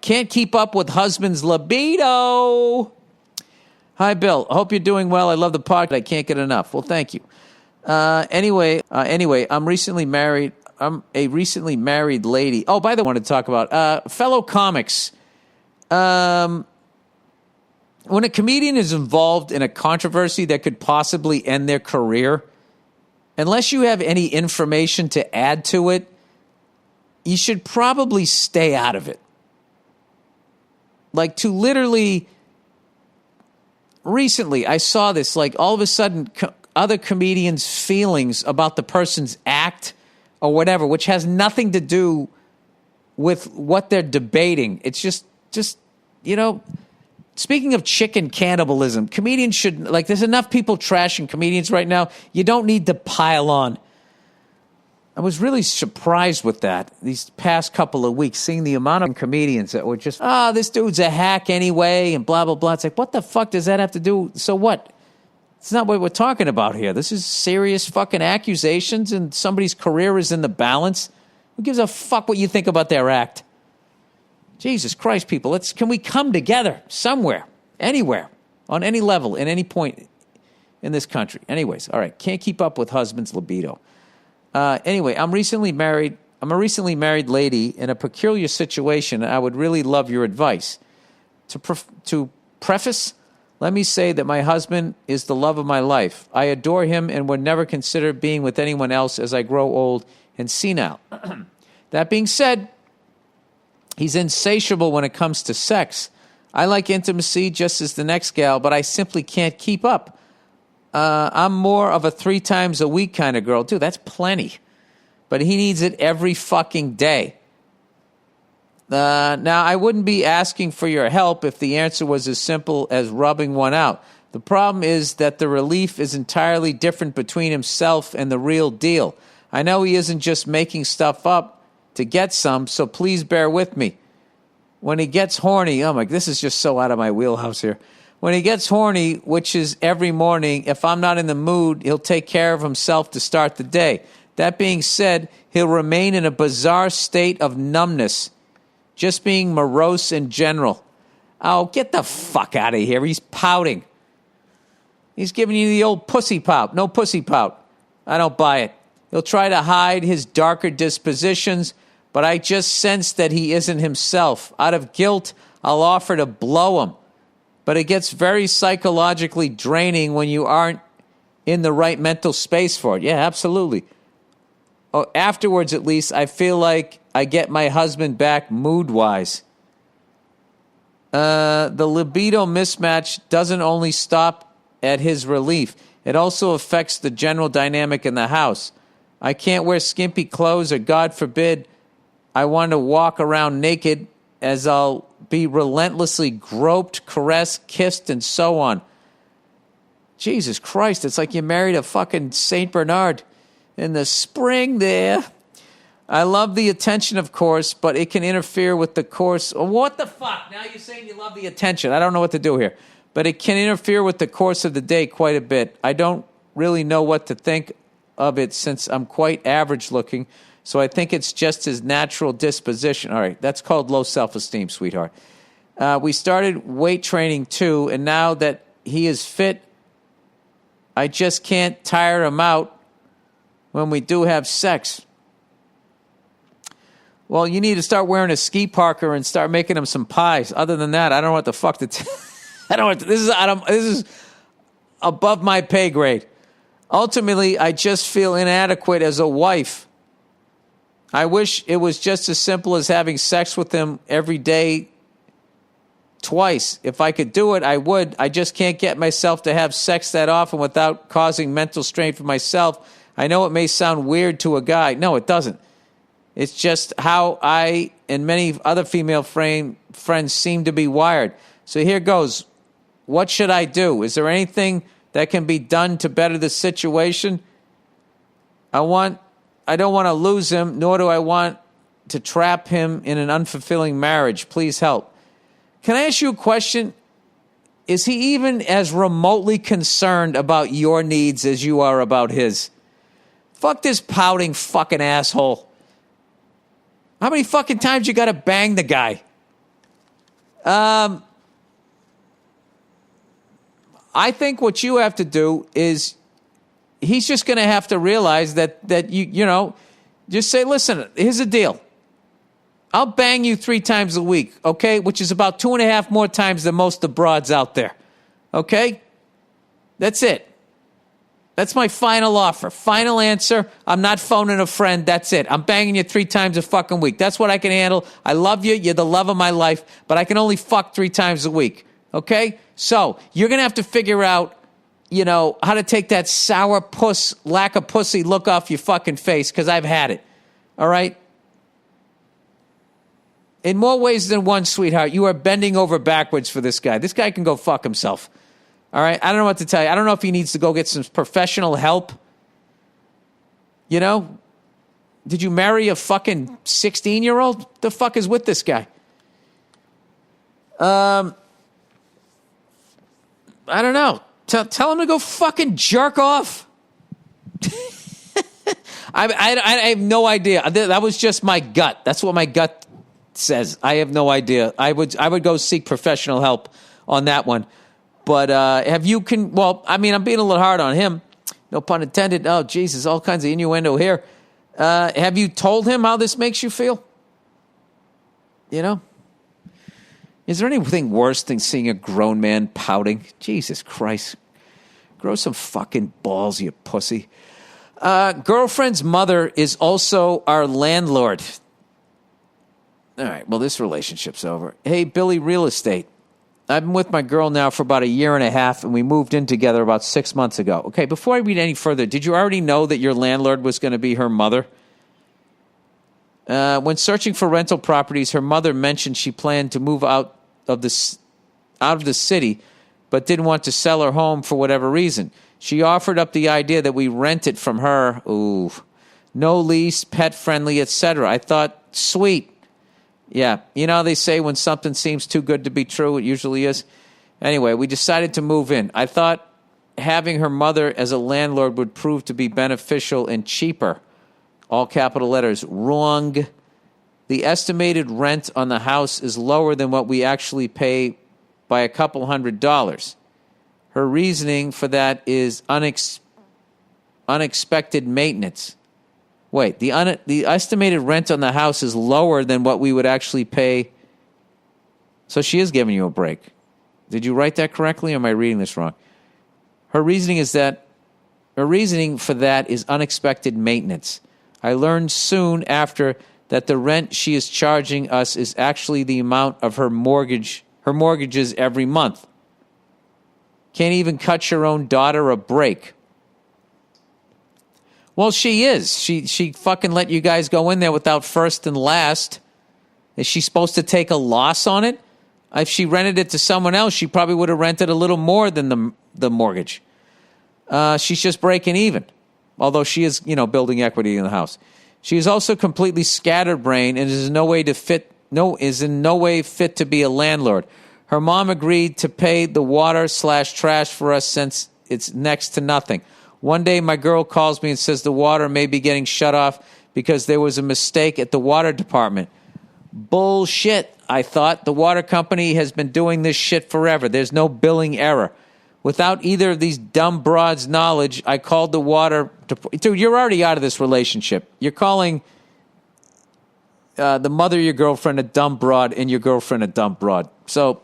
can't keep up with husband's libido. Hi, Bill. I hope you're doing well. I love the podcast. I can't get enough. Well, thank you. Anyway, I'm recently married. I'm a recently married lady. Oh, by the way, I want to talk about fellow comics. When a comedian is involved in a controversy that could possibly end their career, unless you have any information to add to it, you should probably stay out of it. Like, to literally, recently I saw this, like, all of a sudden other comedians' feelings about the person's act or whatever, which has nothing to do with what they're debating. It's just, you know, speaking of chicken cannibalism, comedians should, like, there's enough people trashing comedians right now. You don't need to pile on. I was really surprised with that these past couple of weeks, seeing the amount of comedians that were just, this dude's a hack anyway, and blah, blah, blah. It's like, what the fuck does that have to do? So what? It's not what we're talking about here. This is serious fucking accusations, and somebody's career is in the balance. Who gives a fuck what you think about their act? Jesus Christ, people, can we come together somewhere, anywhere, on any level, at any point in this country? Anyways, all right, can't keep up with husband's libido. Anyway, I'm a recently married lady in a peculiar situation, and I would really love your advice. To preface, let me say that my husband is the love of my life. I adore him and would never consider being with anyone else as I grow old and senile. That being said, he's insatiable when it comes to sex. I like intimacy just as the next gal, but I simply can't keep up. I'm more of a 3 times a week kind of girl. Dude, that's plenty. But he needs it every fucking day. Now, I wouldn't be asking for your help if the answer was as simple as rubbing one out. The problem is that the relief is entirely different between himself and the real deal. I know he isn't just making stuff up to get some, so please bear with me. When he gets horny, oh my, this is just so out of my wheelhouse here. When he gets horny, which is every morning, if I'm not in the mood, he'll take care of himself to start the day. That being said, he'll remain in a bizarre state of numbness, just being morose in general. Oh, get the fuck out of here. He's pouting. He's giving you the old pussy pout. No pussy pout. I don't buy it. He'll try to hide his darker dispositions, but I just sense that he isn't himself. Out of guilt, I'll offer to blow him. But it gets very psychologically draining when you aren't in the right mental space for it. Yeah, absolutely. Oh, afterwards, at least, I feel like I get my husband back mood-wise. The libido mismatch doesn't only stop at his relief. It also affects the general dynamic in the house. I can't wear skimpy clothes, or God forbid, I want to walk around naked, as I'll be relentlessly groped, caressed, kissed, and so on. Jesus Christ, it's like you married a fucking St. Bernard in the spring there. I love the attention, of course, but it can interfere with the course. What the fuck? Now you're saying you love the attention. I don't know what to do here. But it can interfere with the course of the day quite a bit. I don't really know what to think of it since I'm quite average looking. So I think it's just his natural disposition. All right, that's called low self-esteem, sweetheart. We started weight training too, and now that he is fit, I just can't tire him out when we do have sex. Well, you need to start wearing a ski parka and start making him some pies. Other than that, I don't know what the fuck to I don't know what this is above my pay grade. Ultimately, I just feel inadequate as a wife. I wish it was just as simple as having sex with him every day twice. If I could do it, I would. I just can't get myself to have sex that often without causing mental strain for myself. I know it may sound weird to a guy. No, it doesn't. It's just how I and many other female friends seem to be wired. So here goes. What should I do? Is there anything that can be done to better the situation? I don't want to lose him, nor do I want to trap him in an unfulfilling marriage. Please help. Can I ask you a question? Is he even as remotely concerned about your needs as you are about his? Fuck this pouting fucking asshole. How many fucking times you got to bang the guy? I think what you have to do is he's just going to have to realize that you know, just say, listen, here's the deal. I'll bang you 3 times a week, okay? Which is about 2.5 more times than most of the broads out there, okay? That's it. That's my final offer. Final answer. I'm not phoning a friend. That's it. I'm banging you 3 times a fucking week. That's what I can handle. I love you. You're the love of my life, but I can only fuck 3 times a week, okay? So you're going to have to figure out, you know, how to take that sour lack of pussy look off your fucking face, because I've had it, all right? In more ways than one, sweetheart, you are bending over backwards for this guy. This guy can go fuck himself. All right? I don't know what to tell you. I don't know if he needs to go get some professional help. You know? Did you marry a fucking 16-year-old? The fuck is with this guy? I don't know. Tell him to go fucking jerk off. I have no idea. That was just my gut. That's what my gut says. I have no idea. I would go seek professional help on that one. But well, I mean, I'm being a little hard on him. No pun intended. Oh, Jesus, all kinds of innuendo here. Have you told him how this makes you feel? You know? Is there anything worse than seeing a grown man pouting? Jesus Christ. Grow some fucking balls, you pussy. Girlfriend's mother is also our landlord. All right, well, this relationship's over. Hey, Billy Real Estate. I've been with my girl now for about 1.5 years, and we moved in together about 6 months ago. Okay, before I read any further, did you already know that your landlord was going to be her mother? When searching for rental properties, her mother mentioned she planned to move out of the city, but didn't want to sell her home for whatever reason. She offered up the idea that we rent it from her. Ooh, no lease, pet friendly, etc. I thought, sweet. Yeah, you know, they say when something seems too good to be true, it usually is. Anyway, we decided to move in. I thought having her mother as a landlord would prove to be beneficial and cheaper. All capital letters. Wrong. The estimated rent on the house is lower than what we actually pay by a couple $100s. Her reasoning for that is unexpected maintenance. Wait, the estimated rent on the house is lower than what we would actually pay. So she is giving you a break. Did you write that correctly, or am I reading this wrong? Her reasoning for that is unexpected maintenance. I learned soon after that the rent she is charging us is actually the amount of her mortgages every month. Can't even cut your own daughter a break. Well, she is. She fucking let you guys go in there without first and last. Is she supposed to take a loss on it? If she rented it to someone else, she probably would have rented a little more than the mortgage. She's just breaking even, although she is, building equity in the house. She is also completely scatterbrained and is in no way fit to be a landlord. Her mom agreed to pay the water/trash for us since it's next to nothing. One day, my girl calls me and says the water may be getting shut off because there was a mistake at the water department. Bullshit, I thought. The water company has been doing this shit forever. There's no billing error. Without either of these dumb broads' knowledge, I called the water... Dude, you're already out of this relationship. You're calling the mother of your girlfriend a dumb broad and your girlfriend a dumb broad. So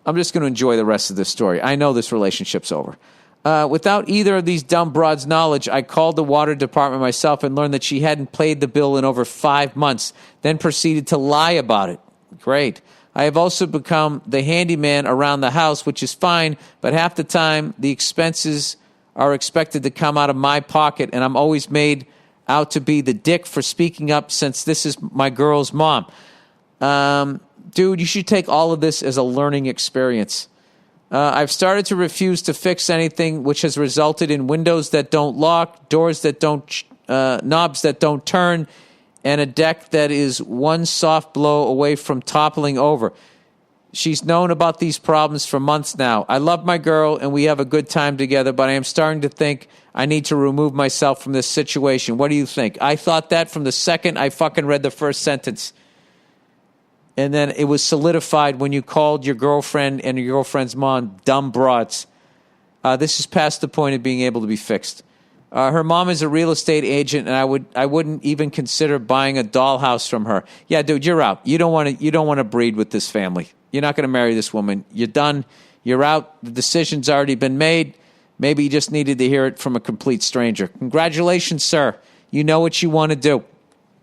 I'm just going to enjoy the rest of this story. I know this relationship's over. Without either of these dumb broads' knowledge, I called the water department myself and learned that she hadn't paid the bill in over 5 months, then proceeded to lie about it. Great. I have also become the handyman around the house, which is fine, but half the time the expenses are expected to come out of my pocket, and I'm always made out to be the dick for speaking up since this is my girl's mom. Dude, you should take all of this as a learning experience. I've started to refuse to fix anything, which has resulted in windows that don't lock, doors that don't, knobs that don't turn, and a deck that is one soft blow away from toppling over. She's known about these problems for months now. I love my girl, and we have a good time together, but I am starting to think I need to remove myself from this situation. What do you think? I thought that from the second I fucking read the first sentence. And then it was solidified when you called your girlfriend and your girlfriend's mom dumb brats. This is past the point of being able to be fixed. Her mom is a real estate agent, and I wouldn't even consider buying a dollhouse from her. Yeah, dude, you're out. You don't want to breed with this family. You're not going to marry this woman. You're done. You're out. The decision's already been made. Maybe you just needed to hear it from a complete stranger. Congratulations, sir. You know what you want to do.